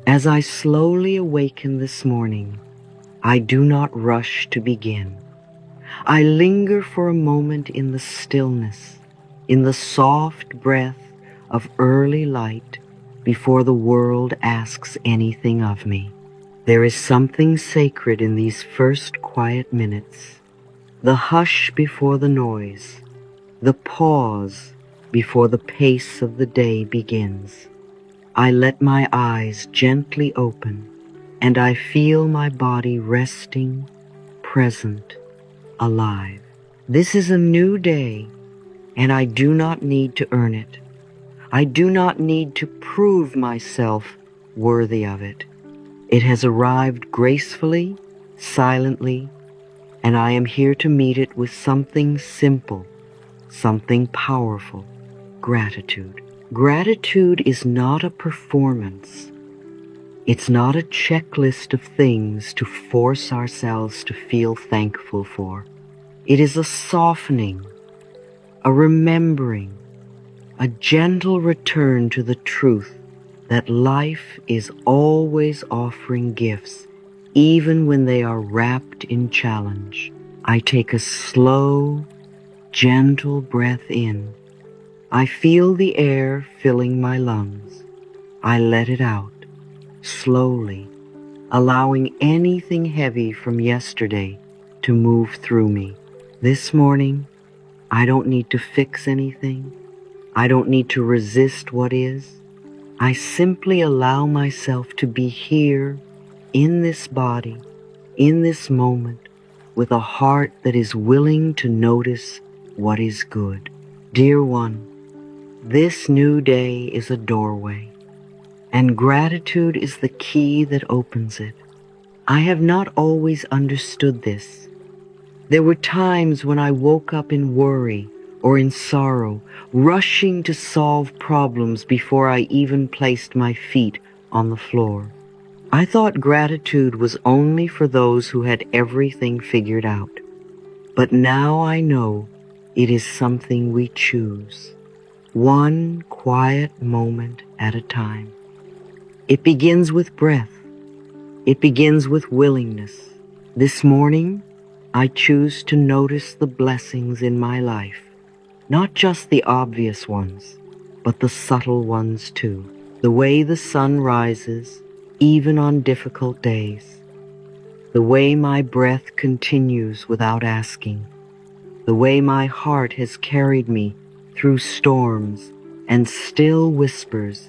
As I slowly awaken this morning, I do not rush to begin. I linger for a moment in the stillness, in the soft breath of early light before the world asks anything of me. There is something sacred in these first quiet minutes, the hush before the noise, the pause before the pace of the day begins. I let my eyes gently open, and I feel my body resting, present, alive. This is a new day, and I do not need to earn it. I do not need to prove myself worthy of it. It has arrived gracefully, silently, and I am here to meet it with something simple, something powerful: gratitude. Gratitude is not a performance. It's not a checklist of things to force ourselves to feel thankful for. It is a softening, a remembering, a gentle return to the truth that life is always offering gifts, even when they are wrapped in challenge. I take a slow, gentle breath in. I feel the air filling my lungs. I let it out, slowly, allowing anything heavy from yesterday to move through me. This morning, I don't need to fix anything. I don't need to resist what is. I simply allow myself to be here, in this body, in this moment, with a heart that is willing to notice what is good. Dear one, this new day is a doorway, and gratitude is the key that opens it. I have not always understood this. There were times when I woke up in worry or in sorrow, rushing to solve problems before I even placed my feet on the floor. I thought gratitude was only for those who had everything figured out. But now I know it is something we choose, one quiet moment at a time. It begins with breath. It begins with willingness. This morning, I choose to notice the blessings in my life. Not just the obvious ones, but the subtle ones too. The way the sun rises, even on difficult days. The way my breath continues without asking. The way my heart has carried me through storms and still whispers,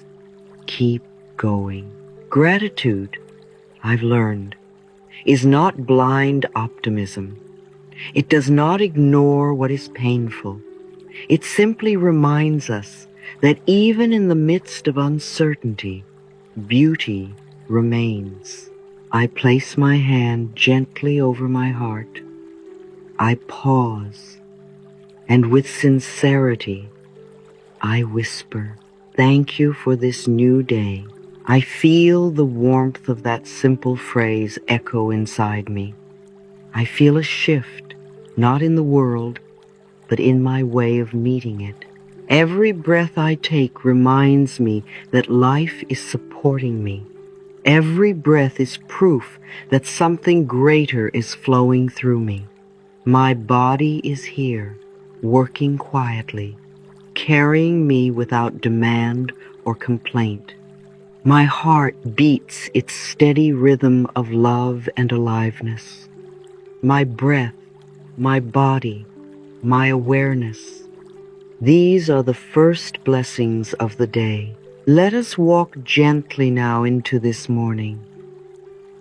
keep going. Gratitude, I've learned, is not blind optimism. It does not ignore what is painful. It simply reminds us that even in the midst of uncertainty, beauty remains. I place my hand gently over my heart. I pause, and with sincerity, I whisper, thank you for this new day. I feel the warmth of that simple phrase echo inside me. I feel a shift, not in the world, but in my way of meeting it. Every breath I take reminds me that life is supporting me. Every breath is proof that something greater is flowing through me. My body is here, working quietly, carrying me without demand or complaint. My heart beats its steady rhythm of love and aliveness. My breath, my body, my awareness. These are the first blessings of the day. Let us walk gently now into this morning.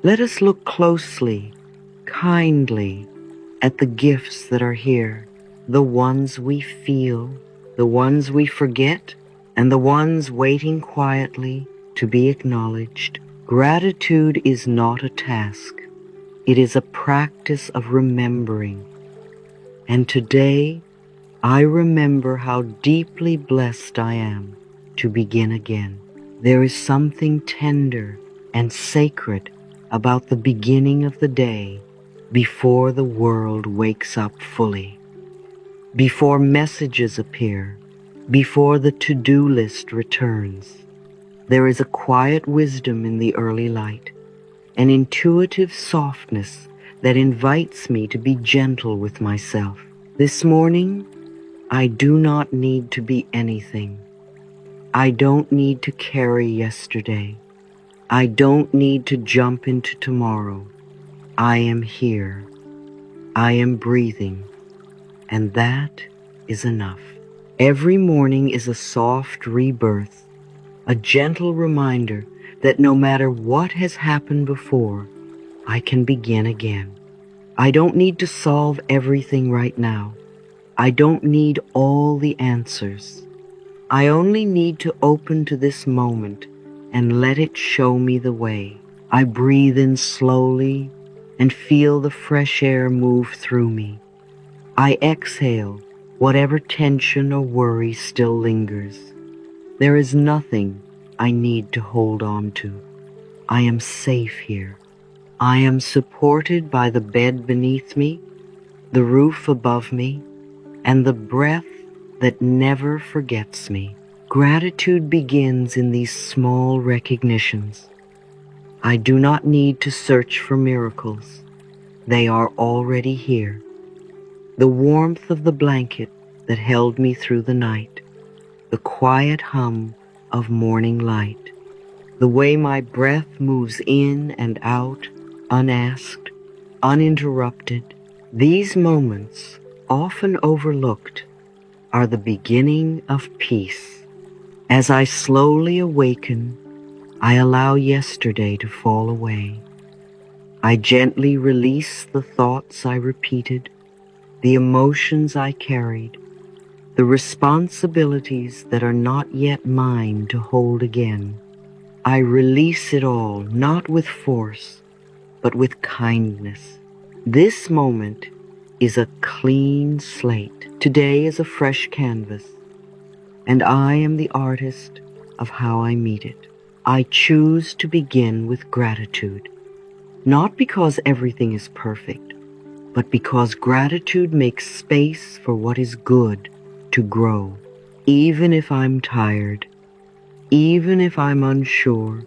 Let us look closely, kindly, at the gifts that are here, the ones we feel, the ones we forget, and the ones waiting quietly to be acknowledged. Gratitude is not a task. It is a practice of remembering. And today, I remember how deeply blessed I am to begin again. There is something tender and sacred about the beginning of the day before the world wakes up fully, before messages appear, before the to-do list returns. There is a quiet wisdom in the early light, an intuitive softness that invites me to be gentle with myself. This morning, I do not need to be anything. I don't need to carry yesterday. I don't need to jump into tomorrow. I am here. I am breathing. And that is enough. Every morning is a soft rebirth, a gentle reminder that no matter what has happened before, I can begin again. I don't need to solve everything right now. I don't need all the answers. I only need to open to this moment and let it show me the way. I breathe in slowly and feel the fresh air move through me. I exhale whatever tension or worry still lingers. There is nothing I need to hold on to. I am safe here. I am supported by the bed beneath me, the roof above me, and the breath that never forgets me. Gratitude begins in these small recognitions. I do not need to search for miracles. They are already here. The warmth of the blanket that held me through the night, the quiet hum of morning light, the way my breath moves in and out, unasked, uninterrupted. These moments, often overlooked, are the beginning of peace. As I slowly awaken, I allow yesterday to fall away. I gently release the thoughts I repeated, the emotions I carried, the responsibilities that are not yet mine to hold again. I release it all, not with force, but with kindness. This moment is a clean slate. Today is a fresh canvas, and I am the artist of how I meet it. I choose to begin with gratitude, not because everything is perfect, but because gratitude makes space for what is good to grow. Even if I'm tired, even if I'm unsure,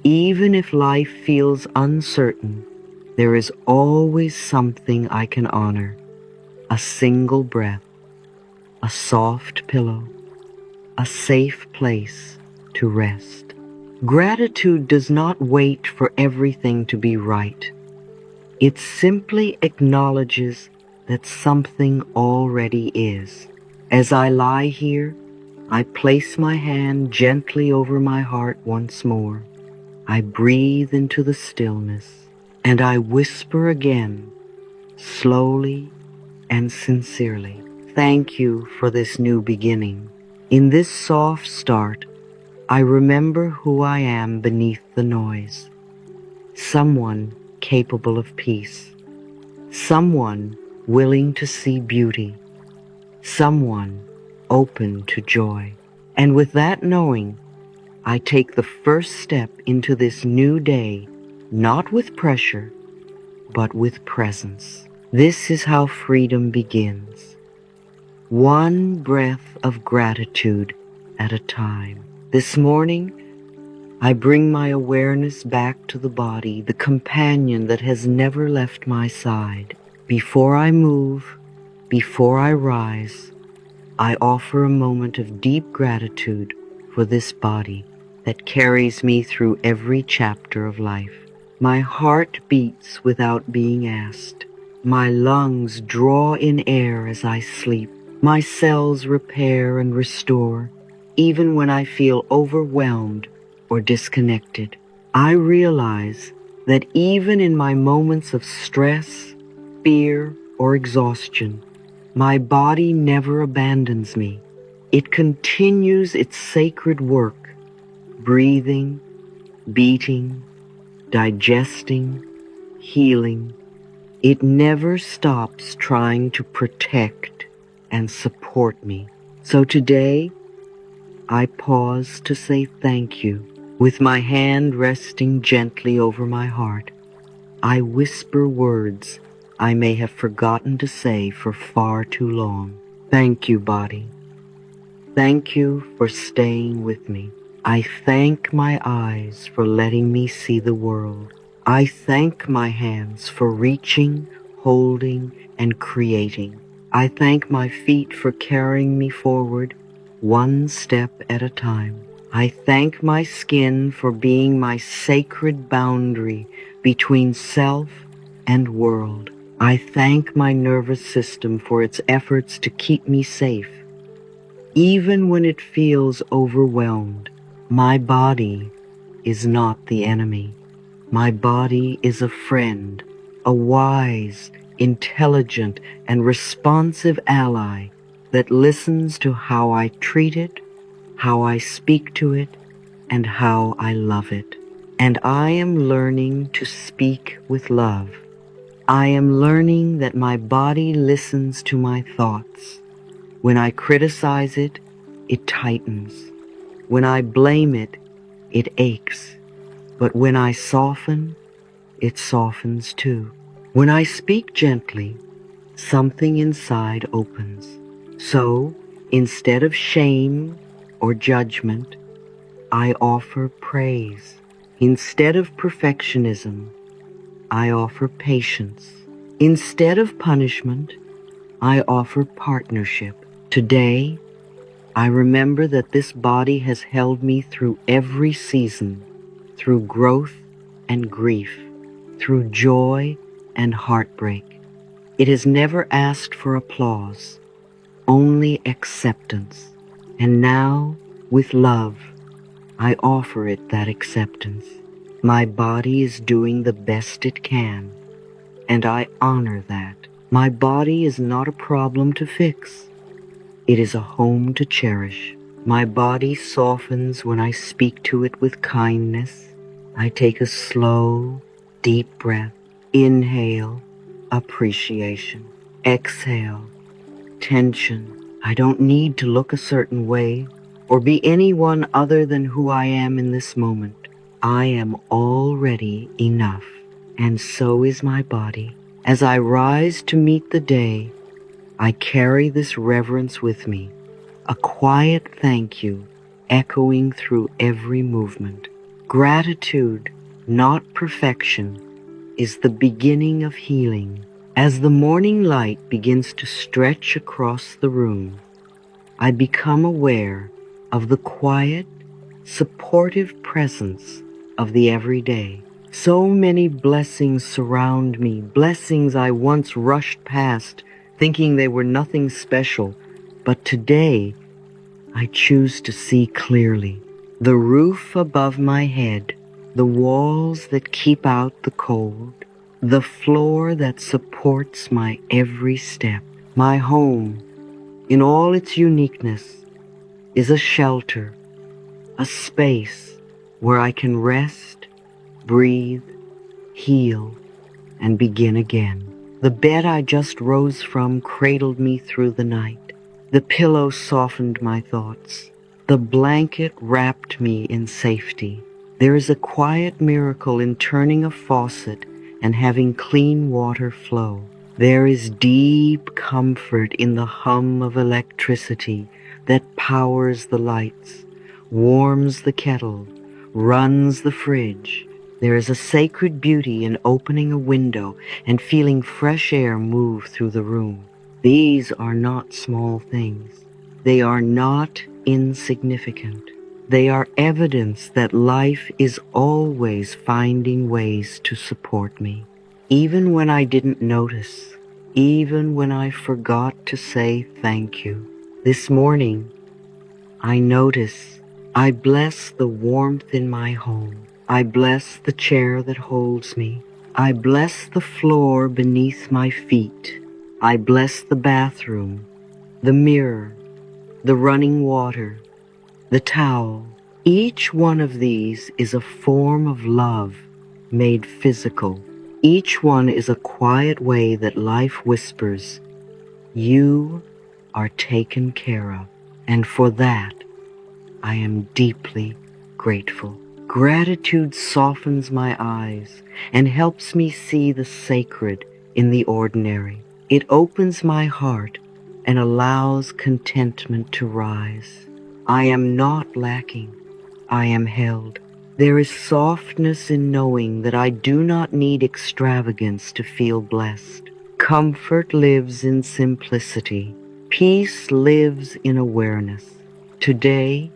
even if life feels uncertain, there is always something I can honor. A single breath, a soft pillow, a safe place to rest. Gratitude does not wait for everything to be right. It simply acknowledges that something already is. As I lie here, I place my hand gently over my heart once more. I breathe into the stillness, and I whisper again, slowly and sincerely, thank you for this new beginning. In this soft start, I remember who I am beneath the noise. Someone capable of peace. Someone willing to see beauty. Someone open to joy. And with that knowing, I take the first step into this new day, not with pressure, but with presence. This is how freedom begins. One breath of gratitude at a time. This morning, I bring my awareness back to the body, the companion that has never left my side. Before I move, before I rise, I offer a moment of deep gratitude for this body that carries me through every chapter of life. My heart beats without being asked. My lungs draw in air as I sleep. My cells repair and restore, even when I feel overwhelmed or disconnected. I realize that even in my moments of stress, fear, or exhaustion, my body never abandons me. It continues its sacred work, breathing, beating, digesting, healing. It never stops trying to protect and support me. So today, I pause to say thank you. With my hand resting gently over my heart, I whisper words I may have forgotten to say for far too long. Thank you, body. Thank you for staying with me. I thank my eyes for letting me see the world. I thank my hands for reaching, holding, and creating. I thank my feet for carrying me forward, one step at a time. I thank my skin for being my sacred boundary between self and world. I thank my nervous system for its efforts to keep me safe, even when it feels overwhelmed. My body is not the enemy. My body is a friend, a wise, intelligent, and responsive ally that listens to how I treat it, how I speak to it, and how I love it. And I am learning to speak with love. I am learning that my body listens to my thoughts. When I criticize it, it tightens. When I blame it, it aches. But when I soften, it softens too. When I speak gently, something inside opens. So, instead of shame or judgment, I offer praise. Instead of perfectionism, I offer patience. Instead of punishment, I offer partnership. Today, I remember that this body has held me through every season, through growth and grief, through joy and heartbreak. It has never asked for applause, only acceptance. And now, with love, I offer it that acceptance. My body is doing the best it can, and I honor that. My body is not a problem to fix. It is a home to cherish. My body softens when I speak to it with kindness. I take a slow, deep breath. Inhale, appreciation. Exhale, tension. I don't need to look a certain way or be anyone other than who I am in this moment. I am already enough, and so is my body. As I rise to meet the day, I carry this reverence with me, a quiet thank you echoing through every movement. Gratitude, not perfection, is the beginning of healing. As the morning light begins to stretch across the room, I become aware of the quiet, supportive presence of the everyday. So many blessings surround me, blessings I once rushed past, thinking they were nothing special, but today I choose to see clearly. The roof above my head, the walls that keep out the cold, the floor that supports my every step. My home, in all its uniqueness, is a shelter, a space where I can rest, breathe, heal, and begin again. The bed I just rose from cradled me through the night. The pillow softened my thoughts. The blanket wrapped me in safety. There is a quiet miracle in turning a faucet and having clean water flow. There is deep comfort in the hum of electricity that powers the lights, warms the kettle, runs the fridge. There is a sacred beauty in opening a window and feeling fresh air move through the room. These are not small things. They are not insignificant. They are evidence that life is always finding ways to support me. Even when I didn't notice, even when I forgot to say thank you. This morning, I notice. I bless the warmth in my home. I bless the chair that holds me. I bless the floor beneath my feet. I bless the bathroom, the mirror, the running water, the towel. Each one of these is a form of love made physical. Each one is a quiet way that life whispers, "You are taken care of." And for that, I am deeply grateful. Gratitude softens my eyes and helps me see the sacred in the ordinary. It opens my heart and allows contentment to rise. I am not lacking. I am held. There is softness in knowing that I do not need extravagance to feel blessed. Comfort lives in simplicity. Peace lives in awareness. Today,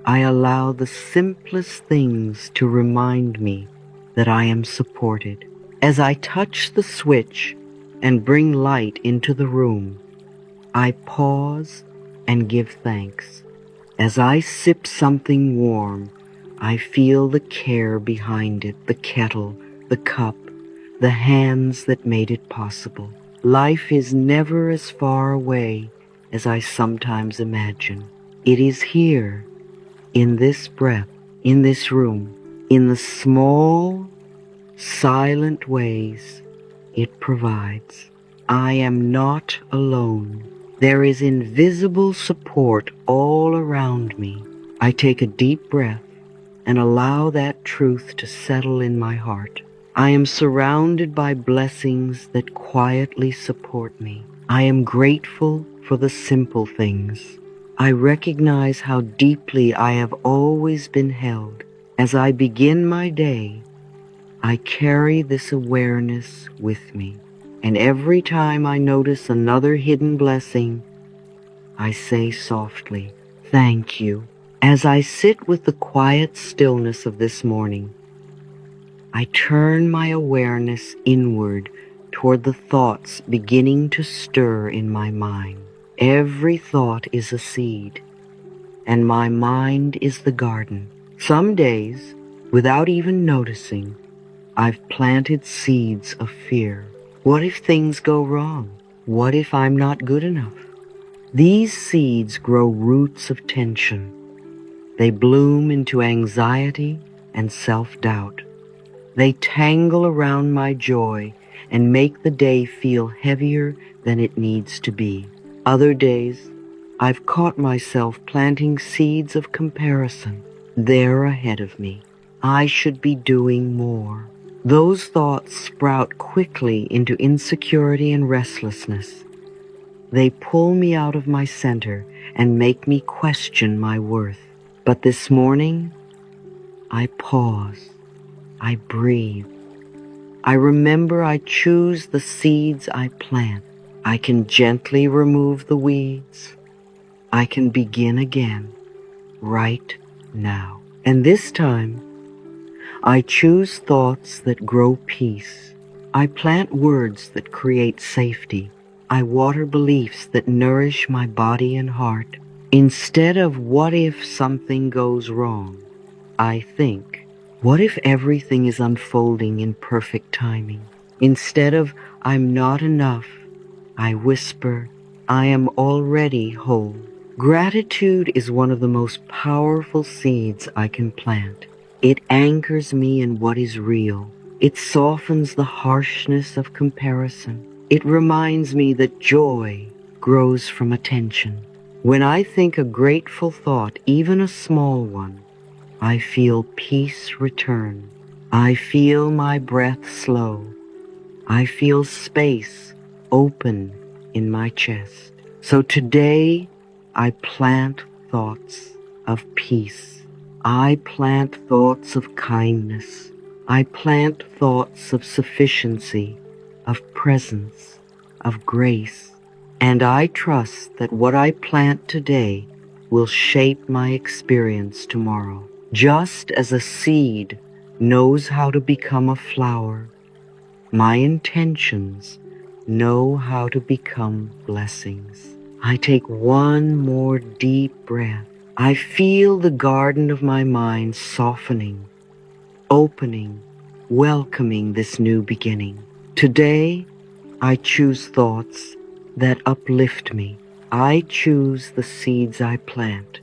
I allow the simplest things to remind me that I am supported. As I touch the switch and bring light into the room, I pause and give thanks. As I sip something warm, I feel the care behind it, the kettle, the cup, the hands that made it possible. Life is never as far away as I sometimes imagine. It is here, in this breath, in this room, in the small, silent ways it provides. I am not alone. There is invisible support all around me. I take a deep breath and allow that truth to settle in my heart. I am surrounded by blessings that quietly support me. I am grateful for the simple things. I recognize how deeply I have always been held. As I begin my day, I carry this awareness with me. And every time I notice another hidden blessing, I say softly, "Thank you." As I sit with the quiet stillness of this morning, I turn my awareness inward toward the thoughts beginning to stir in my mind. Every thought is a seed, and my mind is the garden. Some days, without even noticing, I've planted seeds of fear. What if things go wrong? What if I'm not good enough? These seeds grow roots of tension. They bloom into anxiety and self-doubt. They tangle around my joy and make the day feel heavier than it needs to be. Other days, I've caught myself planting seeds of comparison. They're ahead of me. I should be doing more. Those thoughts sprout quickly into insecurity and restlessness. They pull me out of my center and make me question my worth. But this morning, I pause. I breathe. I remember I choose the seeds I plant. I can gently remove the weeds. I can begin again, right now. And this time, I choose thoughts that grow peace. I plant words that create safety. I water beliefs that nourish my body and heart. Instead of what if something goes wrong, I think, what if everything is unfolding in perfect timing? Instead of I'm not enough, I whisper, I am already whole. Gratitude is one of the most powerful seeds I can plant. It anchors me in what is real. It softens the harshness of comparison. It reminds me that joy grows from attention. When I think a grateful thought, even a small one, I feel peace return. I feel my breath slow. I feel space open in my chest. So today, I plant thoughts of peace. I plant thoughts of kindness. I plant thoughts of sufficiency, of presence, of grace. And I trust that what I plant today will shape my experience tomorrow. Just as a seed knows how to become a flower, my intentions know how to become blessings. I take one more deep breath. I feel the garden of my mind softening, opening, welcoming this new beginning. Today, I choose thoughts that uplift me. I choose the seeds I plant,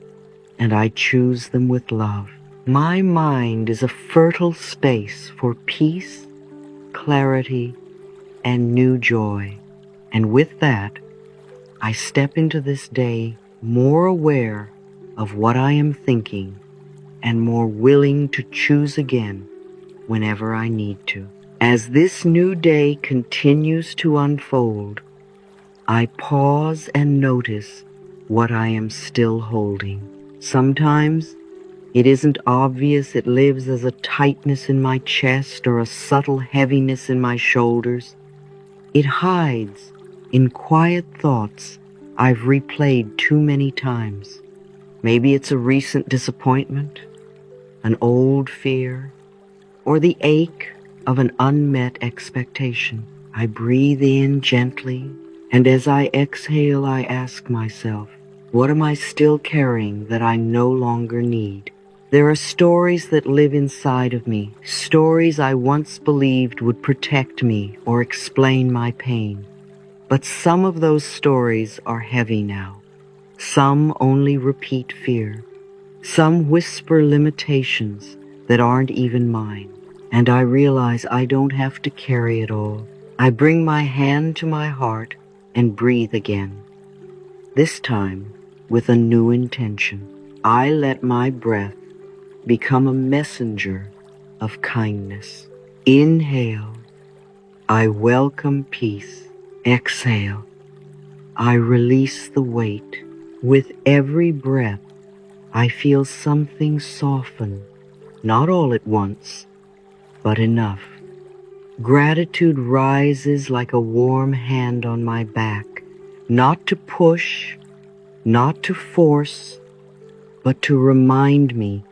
and I choose them with love. My mind is a fertile space for peace, clarity, and new joy. And with that, I step into this day more aware of what I am thinking and more willing to choose again whenever I need to. As this new day continues to unfold, I pause and notice what I am still holding. Sometimes It isn't obvious. It lives as a tightness in my chest or a subtle heaviness in my shoulders. It hides in quiet thoughts I've replayed too many times. Maybe it's a recent disappointment, an old fear, or the ache of an unmet expectation. I breathe in gently, and as I exhale, I ask myself, what am I still carrying that I no longer need? There are stories that live inside of me, stories I once believed would protect me or explain my pain. But some of those stories are heavy now. Some only repeat fear. Some whisper limitations that aren't even mine. And I realize I don't have to carry it all. I bring my hand to my heart and breathe again. This time with a new intention. I let my breath become a messenger of kindness. Inhale, I welcome peace. Exhale, I release the weight. With every breath, I feel something soften, not all at once, but enough. Gratitude rises like a warm hand on my back, not to push, not to force, but to remind me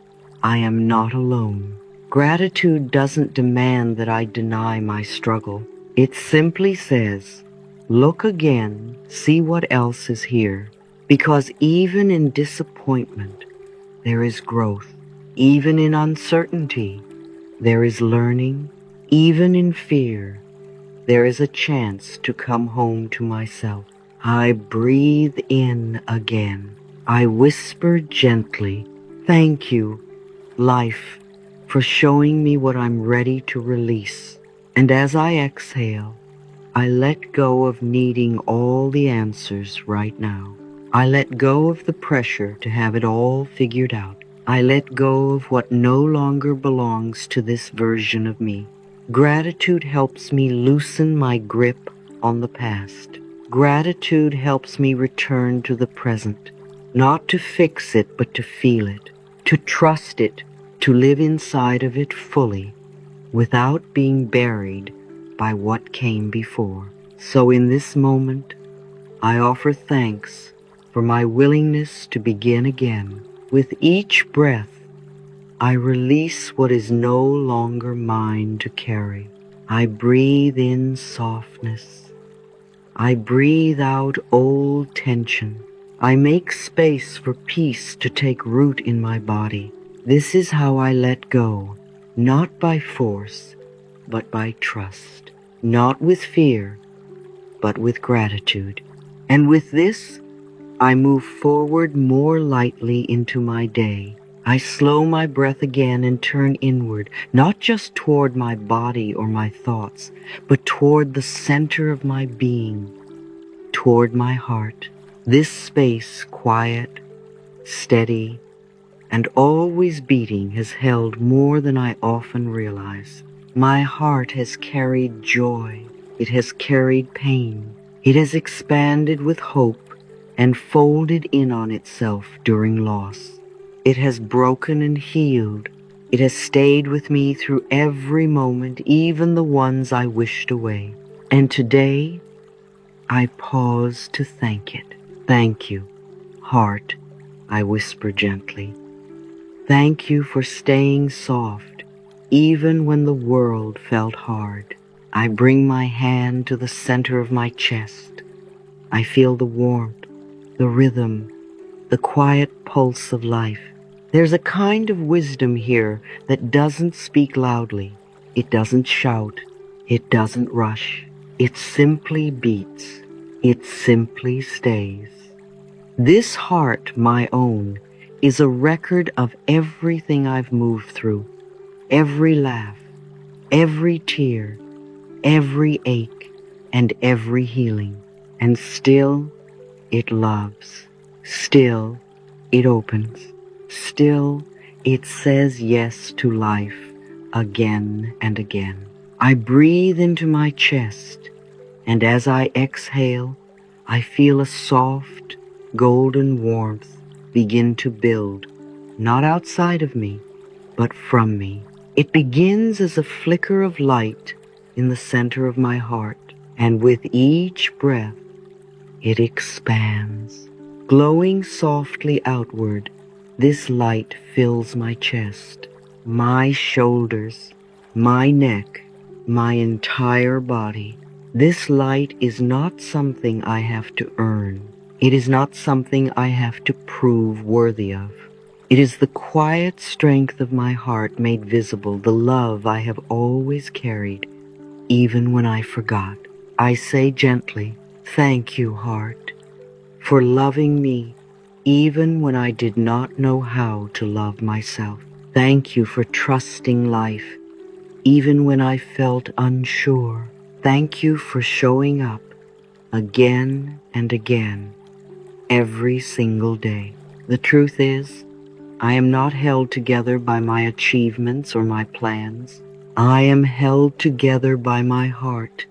I am not alone. Gratitude doesn't demand that I deny my struggle. It simply says, look again, see what else is here. Because even in disappointment, there is growth. Even in uncertainty, there is learning. Even in fear, there is a chance to come home to myself. I breathe in again. I whisper gently, thank you, life, for showing me what I'm ready to release. And as I exhale, I let go of needing all the answers right now. I let go of the pressure to have it all figured out. I let go of what no longer belongs to this version of me. Gratitude helps me loosen my grip on the past. Gratitude helps me return to the present, not to fix it, but to feel it, to trust it, to live inside of it fully, without being buried by what came before. So in this moment, I offer thanks for my willingness to begin again. With each breath, I release what is no longer mine to carry. I breathe in softness. I breathe out old tension. I make space for peace to take root in my body. This is how I let go, not by force, but by trust. Not with fear, but with gratitude. And with this, I move forward more lightly into my day. I slow my breath again and turn inward, not just toward my body or my thoughts, but toward the center of my being, toward my heart. This space, quiet, steady, and always beating, has held more than I often realize. My heart has carried joy. It has carried pain. It has expanded with hope and folded in on itself during loss. It has broken and healed. It has stayed with me through every moment, even the ones I wished away. And today, I pause to thank it. Thank you, heart, I whisper gently. Thank you for staying soft, even when the world felt hard. I bring my hand to the center of my chest. I feel the warmth, the rhythm, the quiet pulse of life. There's a kind of wisdom here that doesn't speak loudly. It doesn't shout. It doesn't rush. It simply beats. It simply stays. This heart, my own, is a record of everything I've moved through. Every laugh, every tear, every ache, and every healing. And still, it loves. Still, it opens. Still, it says yes to life again and again. I breathe into my chest, and as I exhale, I feel a soft, golden warmth begin to build. not outside of me, but from me. It begins as a flicker of light in the center of my heart, and with each breath, it expands. Glowing softly outward, this light fills my chest, my shoulders, my neck, my entire body. This light is not something I have to earn. It is not something I have to prove worthy of. It is the quiet strength of my heart made visible, the love I have always carried, even when I forgot. I say gently, "Thank you, heart, for loving me even when I did not know how to love myself. Thank you for trusting life even when I felt unsure. Thank you for showing up again and again, every single day." The truth is, I am not held together by my achievements or my plans. I am held together by my heart,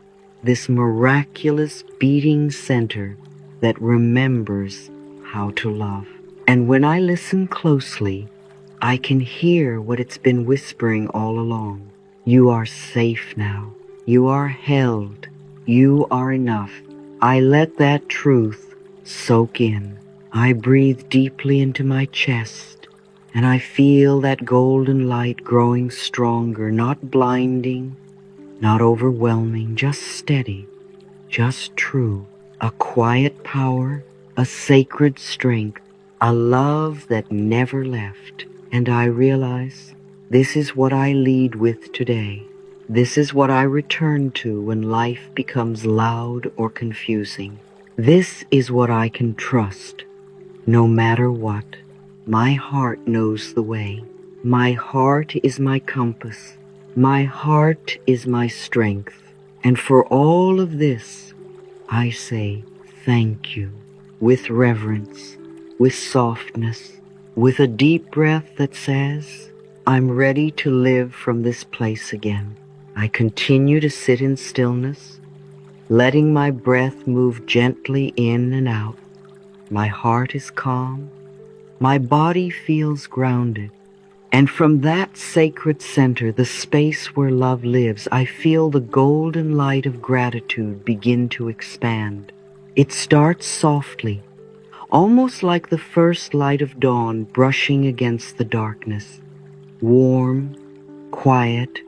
this miraculous beating center that remembers how to love. And when I listen closely, I can hear what it's been whispering all along. You are safe now. You are held. You are enough. I let that truth soak in. I breathe deeply into my chest, and I feel that golden light growing stronger, not blinding, not overwhelming, just steady, just true. A quiet power, a sacred strength, a love that never left. And I realize this is what I lead with today. This is what I return to when life becomes loud or confusing. This is what I can trust, no matter what. My heart knows the way. My heart is my compass. My heart is my strength. And for all of this, I say thank you, with reverence, with softness, with a deep breath that says, I'm ready to live from this place again. I continue to sit in stillness, letting my breath move gently in and out. My heart is calm. My body feels grounded. And from that sacred center, the space where love lives, I feel the golden light of gratitude begin to expand. It starts softly, almost like the first light of dawn brushing against the darkness. Warm, quiet,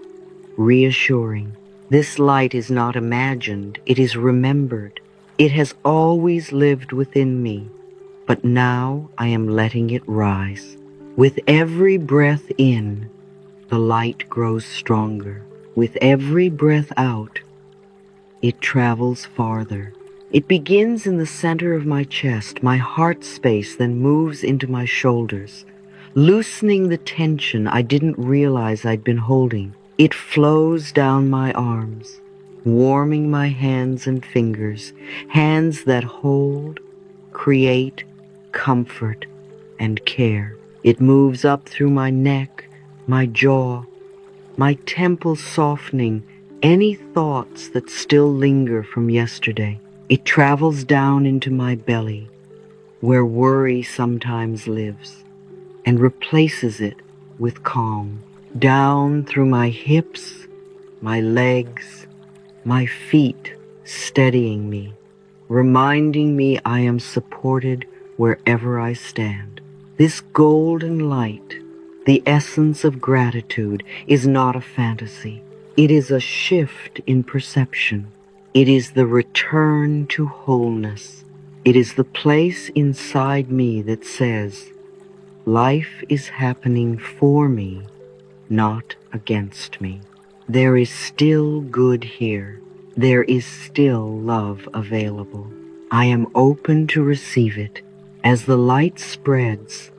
reassuring. This light is not imagined, it is remembered. It has always lived within me, but now I am letting it rise. With every breath in, the light grows stronger. With every breath out, it travels farther. It begins in the center of my chest, my heart space, then moves into my shoulders, loosening the tension I didn't realize I'd been holding. It flows down my arms, warming my hands and fingers, hands that hold, create, comfort, and care. It moves up through my neck, my jaw, my temples, softening any thoughts that still linger from yesterday. It travels down into my belly, where worry sometimes lives, and replaces it with calm. Down through my hips, my legs, my feet, steadying me, reminding me I am supported wherever I stand. This golden light, the essence of gratitude, is not a fantasy. It is a shift in perception. It is the return to wholeness. It is the place inside me that says, life is happening for me, not against me. There is still good here. There is still love available. I am open to receive it. As the light spreads,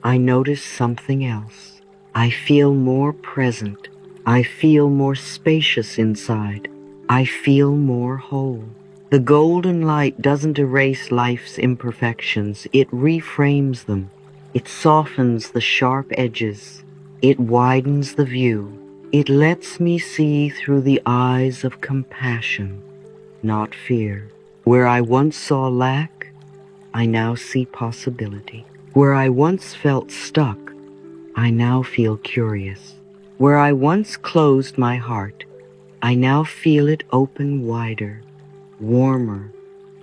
I notice something else. I feel more present. I feel more spacious inside. I feel more whole. The golden light doesn't erase life's imperfections. It reframes them. It softens the sharp edges. It widens the view. It lets me see through the eyes of compassion, not fear. Where I once saw lack, I now see possibility. Where I once felt stuck, I now feel curious. Where I once closed my heart, I now feel it open wider, warmer,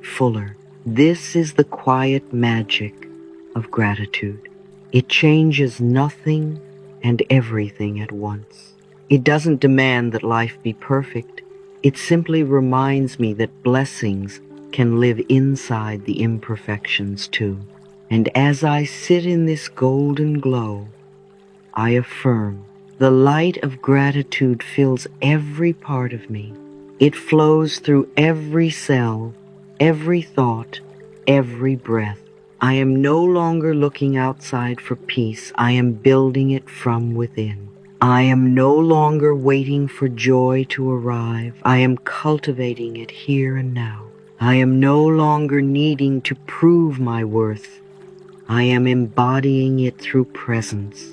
fuller. This is the quiet magic of gratitude. It changes nothing and everything at once. It doesn't demand that life be perfect. It simply reminds me that blessings can live inside the imperfections too. And as I sit in this golden glow, I affirm the light of gratitude fills every part of me. It flows through every cell, every thought, every breath. I am no longer looking outside for peace. I am building it from within. I am no longer waiting for joy to arrive. I am cultivating it here and now. I am no longer needing to prove my worth. I am embodying it through presence.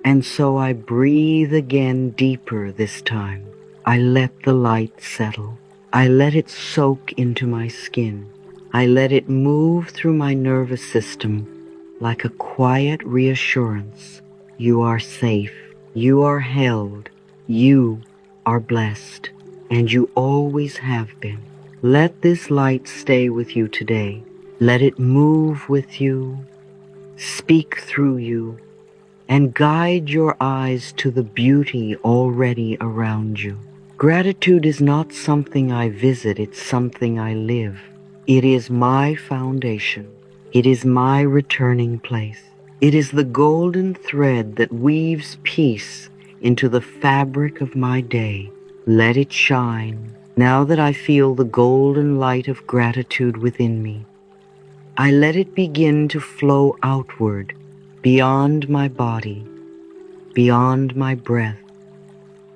And so I breathe again deeper this time. I let the light settle. I let it soak into my skin. I let it move through my nervous system like a quiet reassurance. You are safe. You are held. You are blessed. And you always have been. Let this light stay with you today. Let it move with you, speak through you, and guide your eyes to the beauty already around you. Gratitude is not something I visit, it's something I live. It is my foundation. It is my returning place. It is the golden thread that weaves peace into the fabric of my day. Let it shine. Now that I feel the golden light of gratitude within me, I let it begin to flow outward, beyond my body, beyond my breath,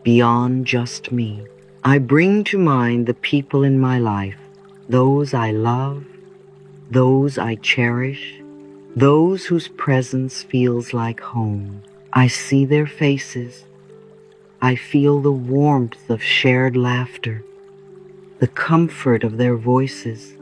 beyond just me. I bring to mind the people in my life, those I love, those I cherish, those whose presence feels like home. I see their faces. I feel the warmth of shared laughter, the comfort of their voices,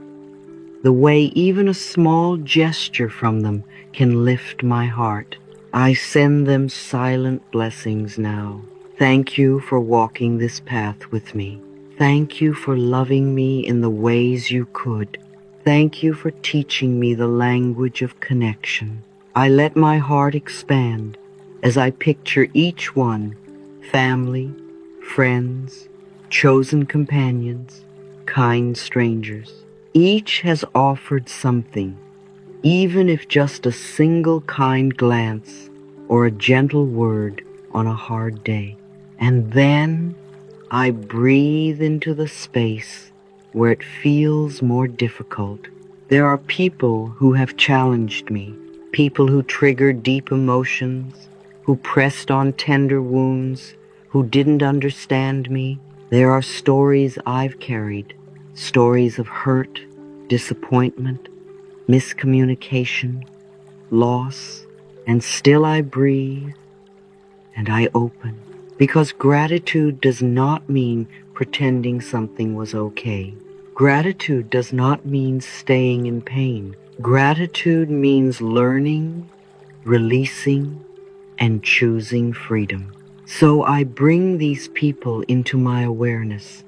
the way even a small gesture from them can lift my heart. I send them silent blessings now. Thank you for walking this path with me. Thank you for loving me in the ways you could. Thank you for teaching me the language of connection. I let my heart expand as I picture each one, family, friends, chosen companions, kind strangers. Each has offered something, even if just a single kind glance or a gentle word on a hard day. And then I breathe into the space where it feels more difficult. There are people who have challenged me, people who triggered deep emotions, who pressed on tender wounds, who didn't understand me. There are stories I've carried, stories of hurt, disappointment, miscommunication, loss, and still I breathe and I open. Because gratitude does not mean pretending something was okay. Gratitude does not mean staying in pain. Gratitude means learning, releasing, and choosing freedom. So I bring these people into my awareness,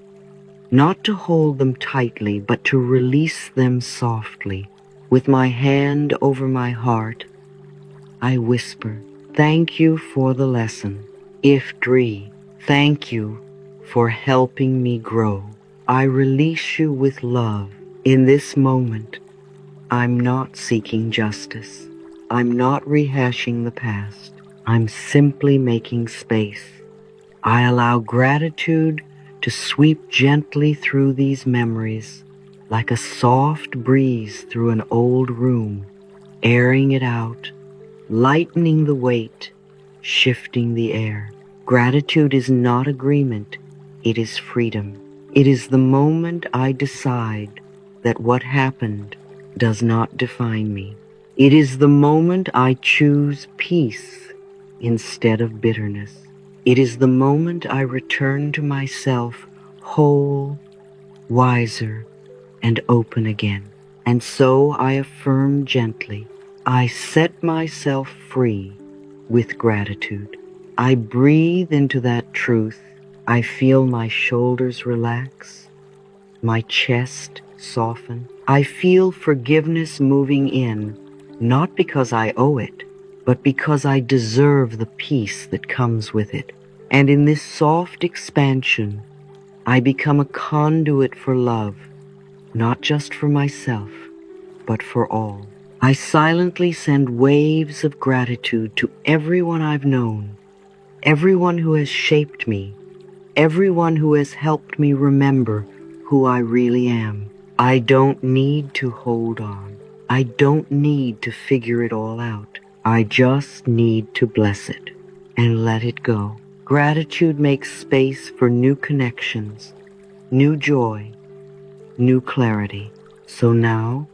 not to hold them tightly, but to release them softly. With my hand over my heart, I whisper, thank you for the lesson. Iftri, thank you for helping me grow. I release you with love. In this moment, I'm not seeking justice. I'm not rehashing the past. I'm simply making space. I allow gratitude to sweep gently through these memories like a soft breeze through an old room, airing it out, lightening the weight, shifting the air. Gratitude is not agreement, it is freedom. It is the moment I decide that what happened does not define me. It is the moment I choose peace instead of bitterness. It is the moment I return to myself whole, wiser, and open again. And so I affirm gently, I set myself free with gratitude. I breathe into that truth. I feel my shoulders relax, my chest soften. I feel forgiveness moving in, not because I owe it, but because I deserve the peace that comes with it. And in this soft expansion, I become a conduit for love, not just for myself, but for all. I silently send waves of gratitude to everyone I've known, everyone who has shaped me, everyone who has helped me remember who I really am. I don't need to hold on. I don't need to figure it all out. I just need to bless it and let it go. Gratitude makes space for new connections, new joy, new clarity. So now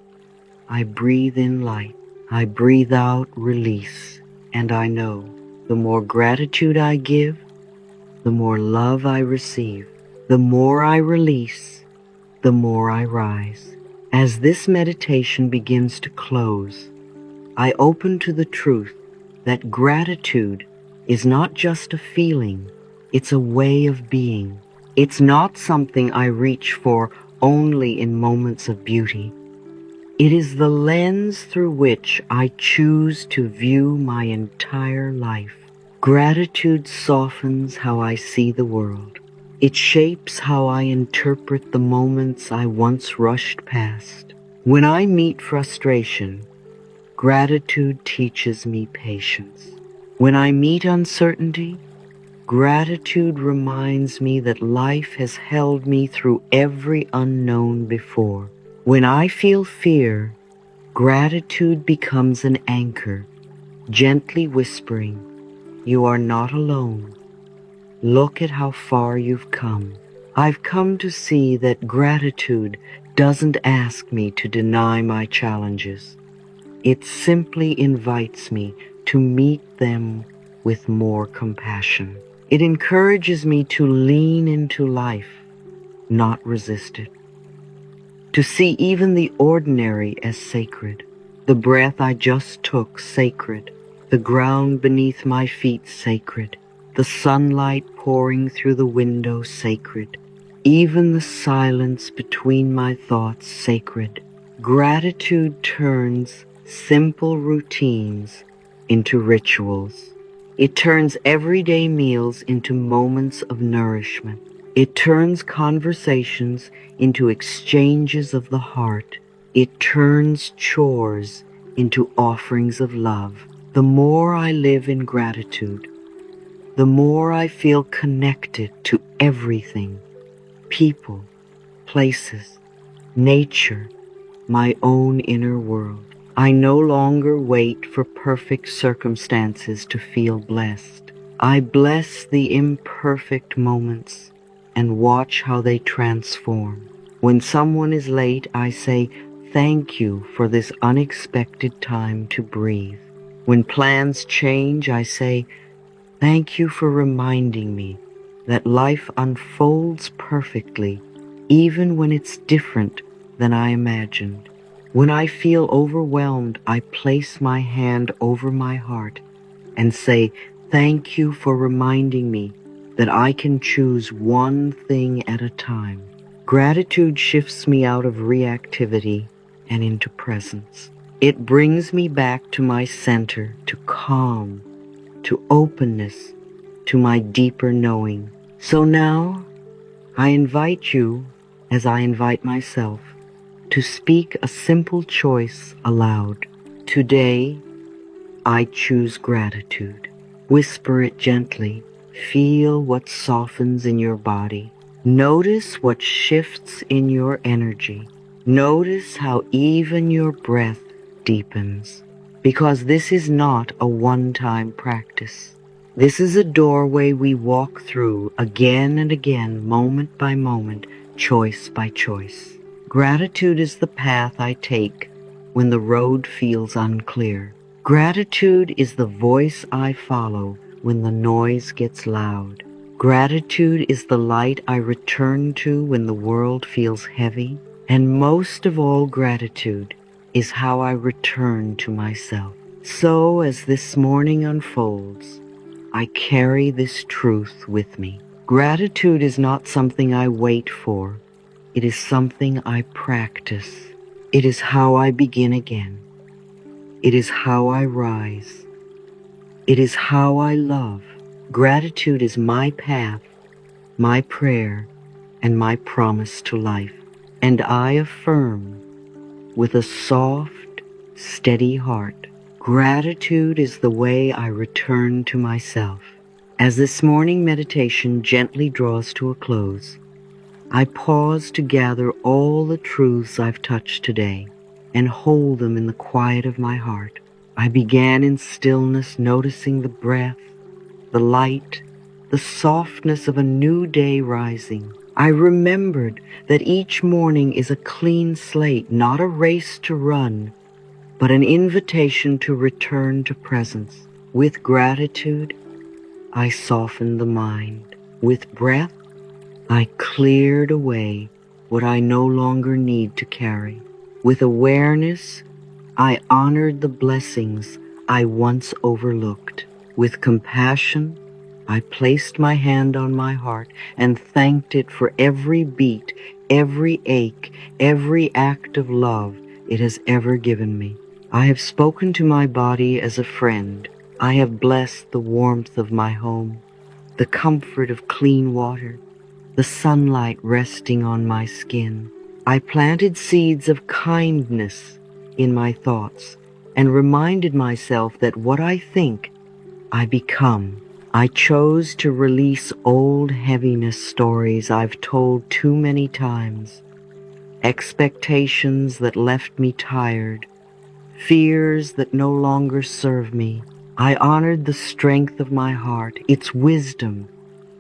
I breathe in light, I breathe out release, and I know the more gratitude I give, the more love I receive. The more I release, the more I rise. As this meditation begins to close, I open to the truth that gratitude is not just a feeling, it's a way of being. It's not something I reach for only in moments of beauty. It is the lens through which I choose to view my entire life. Gratitude softens how I see the world. It shapes how I interpret the moments I once rushed past. When I meet frustration, gratitude teaches me patience. When I meet uncertainty, gratitude reminds me that life has held me through every unknown before. When I feel fear, gratitude becomes an anchor, gently whispering, "You are not alone. Look at how far you've come." I've come to see that gratitude doesn't ask me to deny my challenges. It simply invites me to meet them with more compassion. It encourages me to lean into life, not resist it. To see even the ordinary as sacred. The breath I just took sacred. The ground beneath my feet sacred. The sunlight pouring through the window sacred. Even the silence between my thoughts sacred. Gratitude turns simple routines into rituals. It turns everyday meals into moments of nourishment. It turns conversations into exchanges of the heart. It turns chores into offerings of love. The more I live in gratitude, the more I feel connected to everything, people, places, nature, my own inner world. I no longer wait for perfect circumstances to feel blessed. I bless the imperfect moments and watch how they transform. When someone is late, I say, "Thank you for this unexpected time to breathe." When plans change, I say, "Thank you for reminding me that life unfolds perfectly, even when it's different than I imagined." When I feel overwhelmed, I place my hand over my heart and say, "Thank you for reminding me that I can choose one thing at a time." Gratitude shifts me out of reactivity and into presence. It brings me back to my center, to calm, to openness, to my deeper knowing. So now, I invite you, as I invite myself, to speak a simple choice aloud. Today, I choose gratitude. Whisper it gently. Feel what softens in your body. Notice what shifts in your energy. Notice how even your breath deepens. Because this is not a one-time practice. This is a doorway we walk through again and again, moment by moment, choice by choice. Gratitude is the path I take when the road feels unclear. Gratitude is the voice I follow when the noise gets loud. Gratitude is the light I return to when the world feels heavy. And most of all, gratitude is how I return to myself. So as this morning unfolds, I carry this truth with me. Gratitude is not something I wait for. It is something I practice. It is how I begin again. It is how I rise. It is how I love. Gratitude is my path, my prayer, and my promise to life. And I affirm with a soft, steady heart, gratitude is the way I return to myself. As this morning meditation gently draws to a close, I pause to gather all the truths I've touched today and hold them in the quiet of my heart. I began in stillness, noticing the breath, the light, the softness of a new day rising. I remembered that each morning is a clean slate, not a race to run, but an invitation to return to presence. With gratitude, I softened the mind. With breath, I cleared away what I no longer need to carry. With awareness, I honored the blessings I once overlooked. With compassion, I placed my hand on my heart and thanked it for every beat, every ache, every act of love it has ever given me. I have spoken to my body as a friend. I have blessed the warmth of my home, the comfort of clean water, the sunlight resting on my skin. I planted seeds of kindness in my thoughts and reminded myself that what I think, I become. I chose to release old heaviness stories I've told too many times, expectations that left me tired, fears that no longer serve me. I honored the strength of my heart, its wisdom,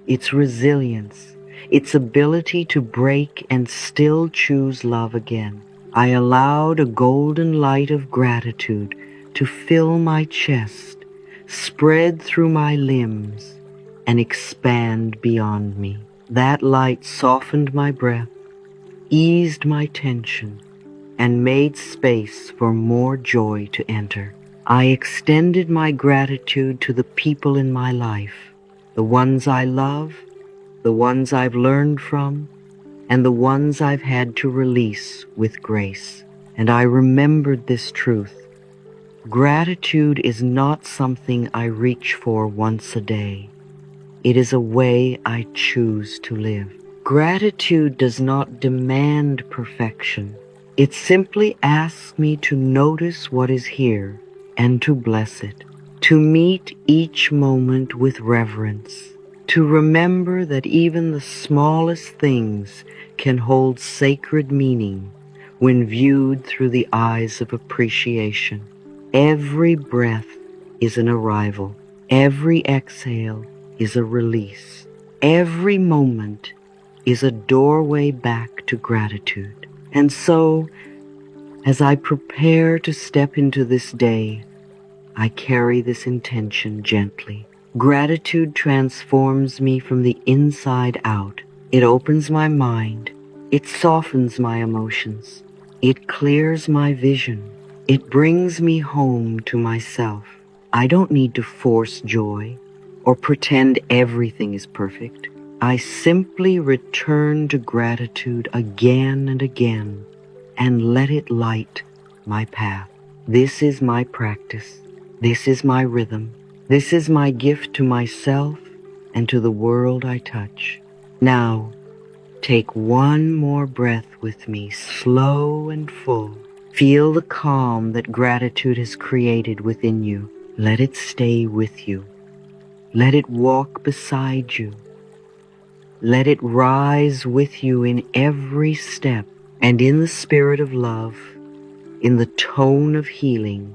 its resilience, its ability to break and still choose love again. I allowed a golden light of gratitude to fill my chest, spread through my limbs, and expand beyond me. That light softened my breath, eased my tension, and made space for more joy to enter. I extended my gratitude to the people in my life, the ones I love, the ones I've learned from, and the ones I've had to release with grace. And I remembered this truth. Gratitude is not something I reach for once a day. It is a way I choose to live. Gratitude does not demand perfection. It simply asks me to notice what is here and to bless it, to meet each moment with reverence, to remember that even the smallest things can hold sacred meaning when viewed through the eyes of appreciation. Every breath is an arrival. Every exhale is a release. Every moment is a doorway back to gratitude. And so, as I prepare to step into this day, I carry this intention gently. Gratitude transforms me from the inside out. It opens my mind. It softens my emotions. It clears my vision. It brings me home to myself. I don't need to force joy or pretend everything is perfect. I simply return to gratitude again and again and let it light my path. This is my practice. This is my rhythm. This is my gift to myself and to the world I touch. Now, take one more breath with me, slow and full. Feel the calm that gratitude has created within you. Let it stay with you. Let it walk beside you. Let it rise with you in every step. And in the spirit of love, in the tone of healing,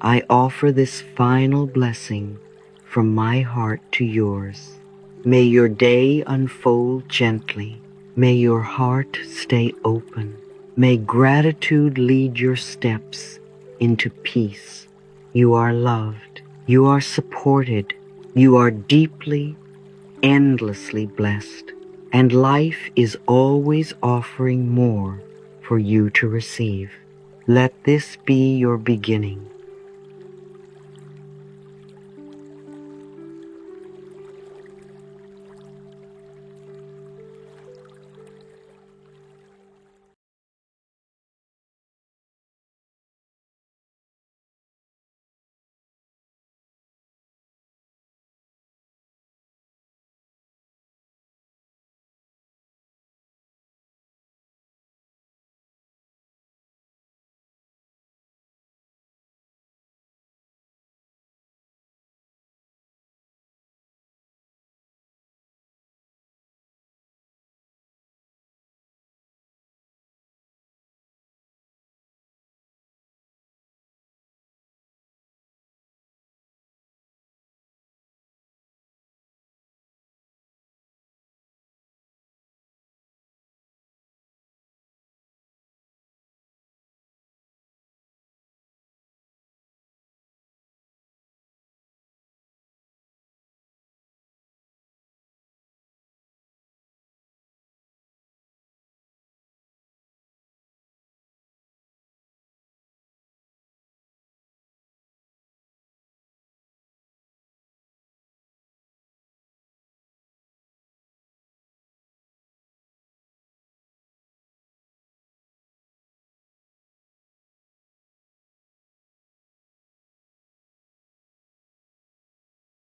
I offer this final blessing from my heart to yours. May your day unfold gently. May your heart stay open. May gratitude lead your steps into peace. You are loved. You are supported. You are deeply, endlessly blessed. And life is always offering more for you to receive. Let this be your beginning.